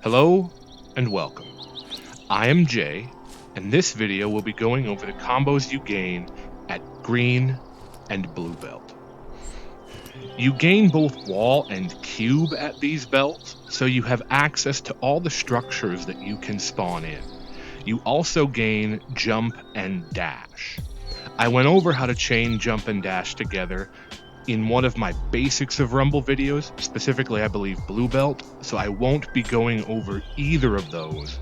Hello and welcome. I am Jay, and this video will be going over the combos you gain at green and blue belt. You gain both wall and cube at these belts, so you have access to all the structures that you can spawn in. You also gain jump and dash. I went over how to chain jump and dash together in one of my basics of Rumble videos, specifically I believe blue belt, so I won't be going over either of those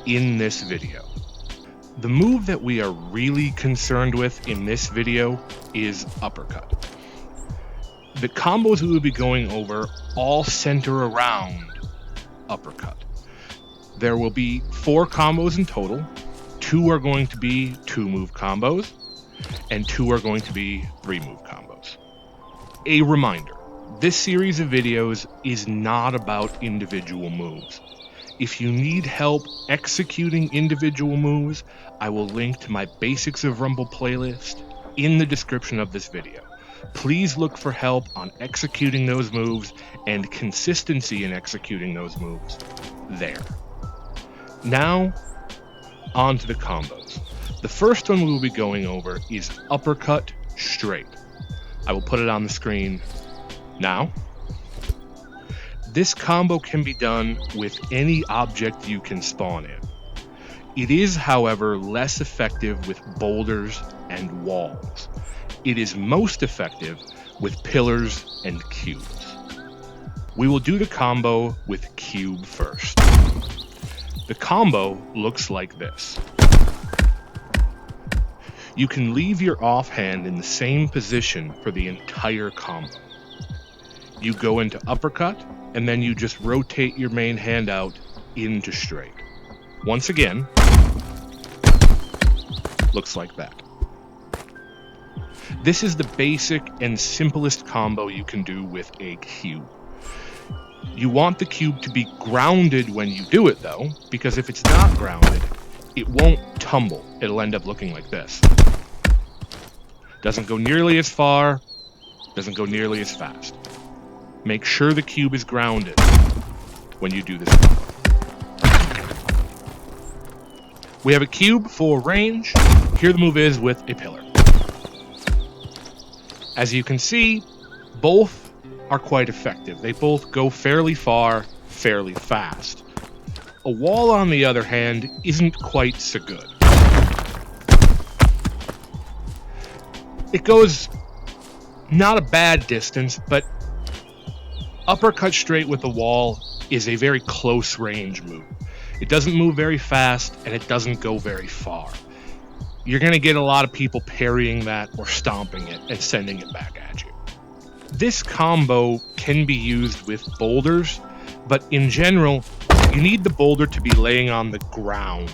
in this video. The move that we are really concerned with in this video is uppercut. The combos we will be going over all center around uppercut. There will be 4 combos in total. 2 are going to be 2-move combos, and 2 are going to be 3-move combos. A reminder, this series of videos is not about individual moves. If you need help executing individual moves, I will link to my Basics of Rumble playlist in the description of this video. Please look for help on executing those moves and consistency in executing those moves there. Now, on to the combos. The first one we will be going over is Uppercut-Straight. I will put it on the screen now. This combo can be done with any object you can spawn in. It is, however, less effective with boulders and walls. It is most effective with pillars and cubes. We will do the combo with cube first. The combo looks like this. You can leave your offhand in the same position for the entire combo. You go into uppercut, and then you just rotate your main hand out into straight. Once again, looks like that. This is the basic and simplest combo you can do with a cube. You want the cube to be grounded when you do it though, because if it's not grounded, it won't tumble. It'll end up looking like this. Doesn't go nearly as far, doesn't go nearly as fast. Make sure the cube is grounded when you do this combo. We have a cube for range. Here the move is with a pillar. As you can see, both are quite effective. They both go fairly far, fairly fast. A wall, on the other hand, isn't quite so good. It goes not a bad distance, but uppercut-straight with the wall is a very close range move. It doesn't move very fast, and it doesn't go very far. You're going to get a lot of people parrying that or stomping it and sending it back at you. This combo can be used with boulders, but in general, you need the boulder to be laying on the ground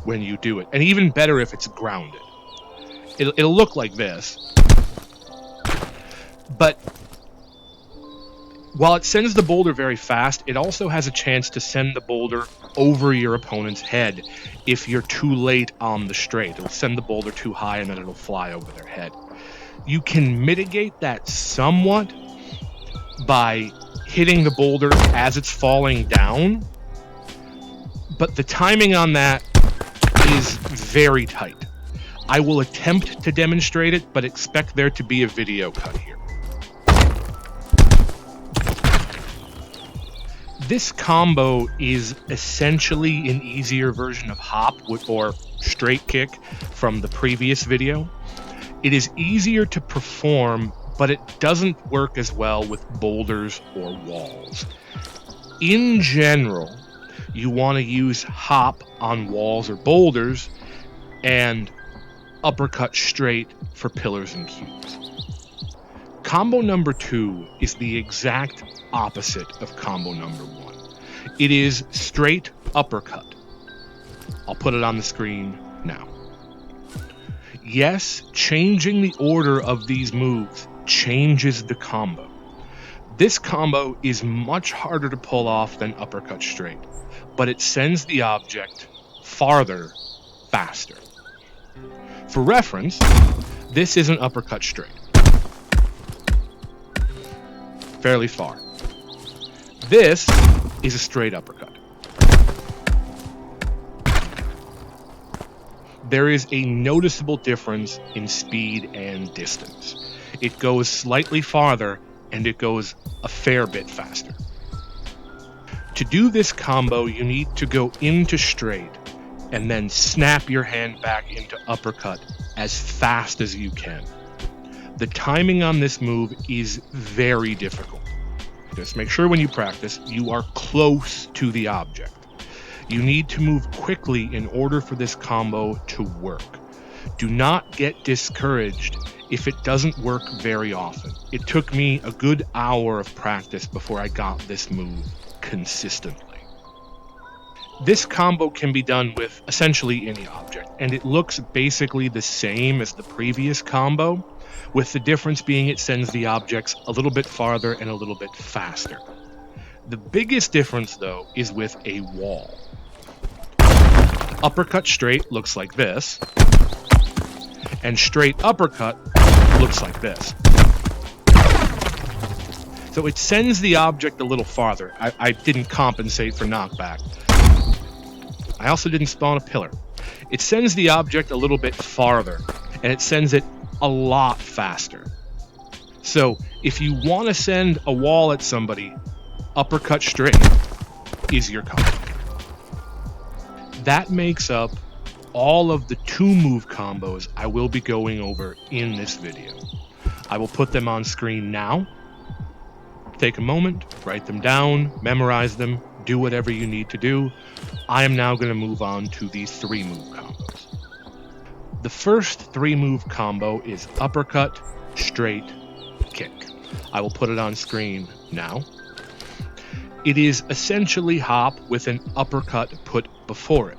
when you do it, and even better if it's grounded. It'll look like this, but while it sends the boulder very fast, it also has a chance to send the boulder over your opponent's head if you're too late on the straight. It'll send the boulder too high and then it'll fly over their head. You can mitigate that somewhat by hitting the boulder as it's falling down, but the timing on that is very tight. I will attempt to demonstrate it, but expect there to be a video cut here. This combo is essentially an easier version of hop or straight kick from the previous video. It is easier to perform, but it doesn't work as well with boulders or walls. In general, you want to use hop on walls or boulders and uppercut straight for pillars and cubes. Combo number 2 is the exact opposite of combo number 1. It is straight uppercut. I'll put it on the screen now. Yes, changing the order of these moves changes the combo. This combo is much harder to pull off than uppercut straight, but it sends the object farther, faster. For reference, this is an uppercut straight. Fairly far. This is a straight uppercut. there is a noticeable difference in speed and distance. It goes slightly farther and it goes a fair bit faster. To do this combo, you need to go into straight and then snap your hand back into uppercut as fast as you can. The timing on this move is very difficult. Just make sure when you practice, you are close to the object. You need to move quickly in order for this combo to work. Do not get discouraged if it doesn't work very often. It took me a good hour of practice before I got this move consistently. This combo can be done with essentially any object, and it looks basically the same as the previous combo, with the difference being it sends the objects a little bit farther and a little bit faster. The biggest difference, though, is with a wall. Uppercut-straight looks like this, and straight-uppercut looks like this. So it sends the object a little farther. I didn't compensate for knockback. I also didn't spawn a pillar. It sends the object a little bit farther, and it sends it a lot faster. So if you want to send a wall at somebody, uppercut-straight is your combo. That makes up all of the 2-move combos I will be going over in this video. I will put them on screen now. Take a moment, write them down, memorize them, do whatever you need to do. I am now going to move on to the 3-move combos. The first 3-move combo is uppercut-straight-kick. I will put it on screen now. It is essentially hop with an uppercut put before it.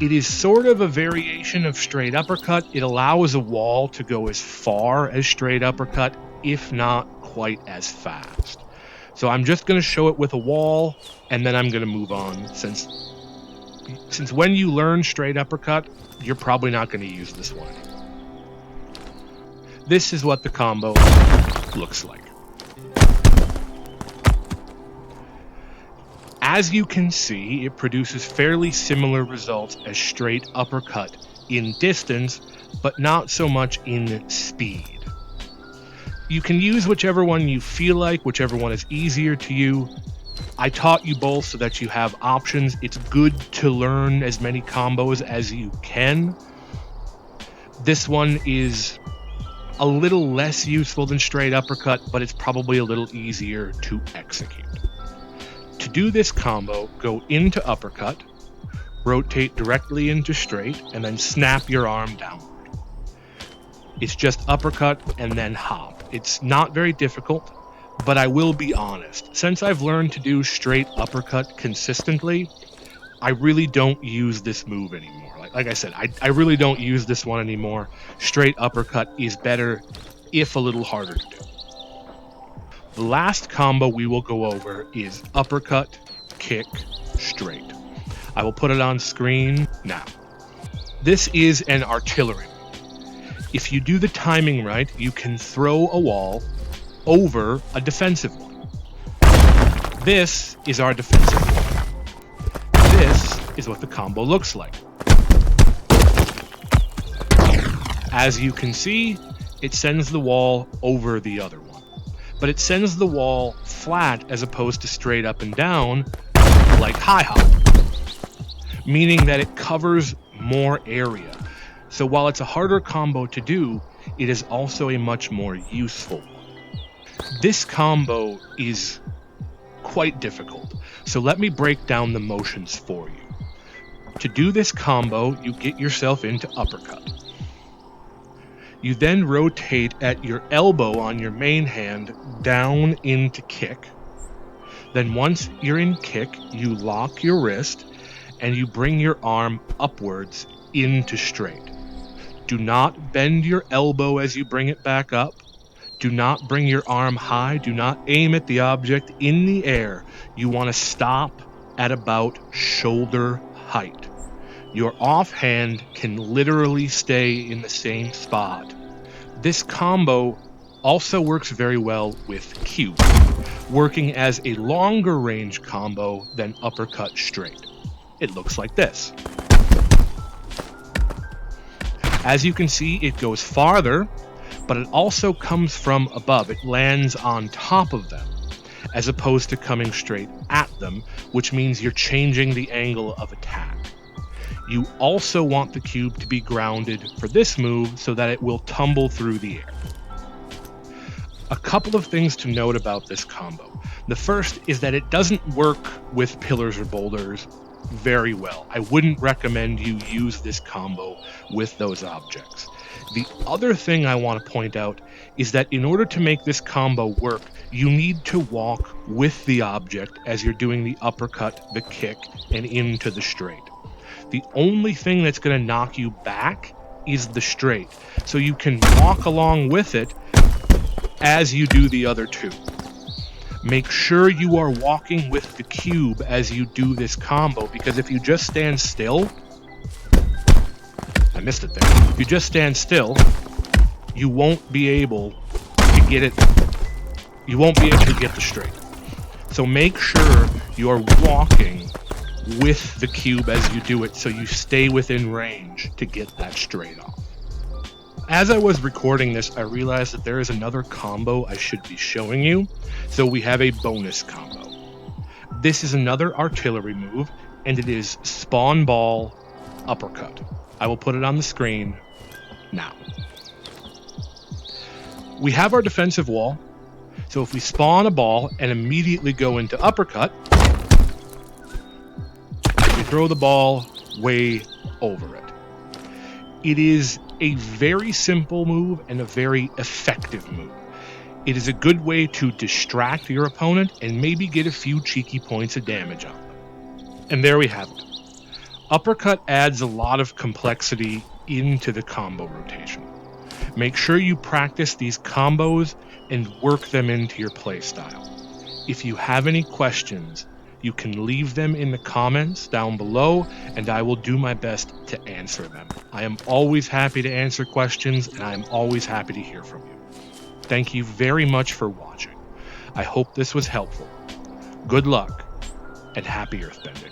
It is sort of a variation of straight uppercut. It allows a wall to go as far as straight uppercut, if not quite as fast. So I'm just going to show it with a wall, and then I'm going to move on, since when you learn straight uppercut, you're probably not going to use this one. This is what the combo looks like. As you can see, it produces fairly similar results as straight uppercut in distance, but not so much in speed. You can use whichever one you feel like, whichever one is easier to you. I taught you both so that you have options. It's good to learn as many combos as you can. This one is a little less useful than straight uppercut, but it's probably a little easier to execute. To do this combo, go into uppercut, rotate directly into straight, and then snap your arm downward. It's just uppercut and then hop. It's not very difficult, but I will be honest. Since I've learned to do straight uppercut consistently, I really don't use this move anymore. Like I said, I really don't use this one anymore. Straight uppercut is better, if a little harder to do. The last combo we will go over is uppercut-kick-straight. I will put it on screen now. This is an artillery. If you do the timing right, you can throw a wall over a defensive one. This is our defensive one. This is what the combo looks like. As you can see, it sends the wall over the other one. But it sends the wall flat as opposed to straight up and down, like high hop, meaning that it covers more area. So while it's a harder combo to do, it is also a much more useful one. This combo is quite difficult, so let me break down the motions for you. To do this combo, you get yourself into uppercut. You then rotate at your elbow on your main hand down into kick. Then once you're in kick, you lock your wrist and you bring your arm upwards into straight. Do not bend your elbow as you bring it back up. Do not bring your arm high. Do not aim at the object in the air. You want to stop at about shoulder height. Your offhand can literally stay in the same spot. This combo also works very well with Q, working as a longer range combo than uppercut straight. It looks like this. As you can see, it goes farther, but it also comes from above. It lands on top of them, as opposed to coming straight at them, which means you're changing the angle of attack. You also want the cube to be grounded for this move so that it will tumble through the air. A couple of things to note about this combo. The first is that it doesn't work with pillars or boulders very well. I wouldn't recommend you use this combo with those objects. The other thing I want to point out is that in order to make this combo work, you need to walk with the object as you're doing the uppercut, the kick, and into the straight. The only thing that's going to knock you back is the straight, so you can walk along with it as you do the other two. Make sure you are walking with the cube as you do this combo, because if you just stand still, I missed it there. If you just stand still, you won't be able to get it. You won't be able to get the straight. So make sure you are walking with the cube as you do it, so you stay within range to get that straight off. As I was recording this, I realized that there is another combo I should be showing you, so we have a bonus combo. This is another artillery move, and it is spawn ball uppercut. I will put it on the screen now. We have our defensive wall, so if we spawn a ball and immediately go into uppercut, we throw the ball way over it. It is a very simple move and a very effective move. It is a good way to distract your opponent and maybe get a few cheeky points of damage on them. And there we have it. Uppercut adds a lot of complexity into the combo rotation. Make sure you practice these combos and work them into your playstyle. If you have any questions, you can leave them in the comments down below, and I will do my best to answer them. I am always happy to answer questions, and I am always happy to hear from you. Thank you very much for watching. I hope this was helpful. Good luck, and happy earthbending.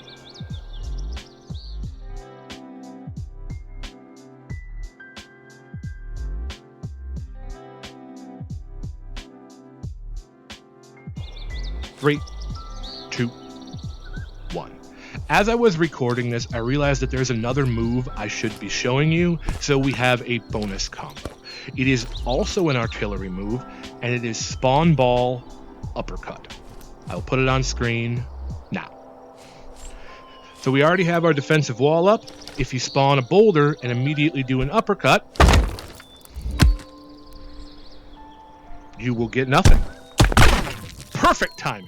Three, two, one. As I was recording this, I realized that there's another move I should be showing you, so we have a bonus combo. It is also an artillery move, and it is spawn ball uppercut. I'll put it on screen now. So we already have our defensive wall up. If you spawn a boulder and immediately do an uppercut, you will get nothing. Perfect timing.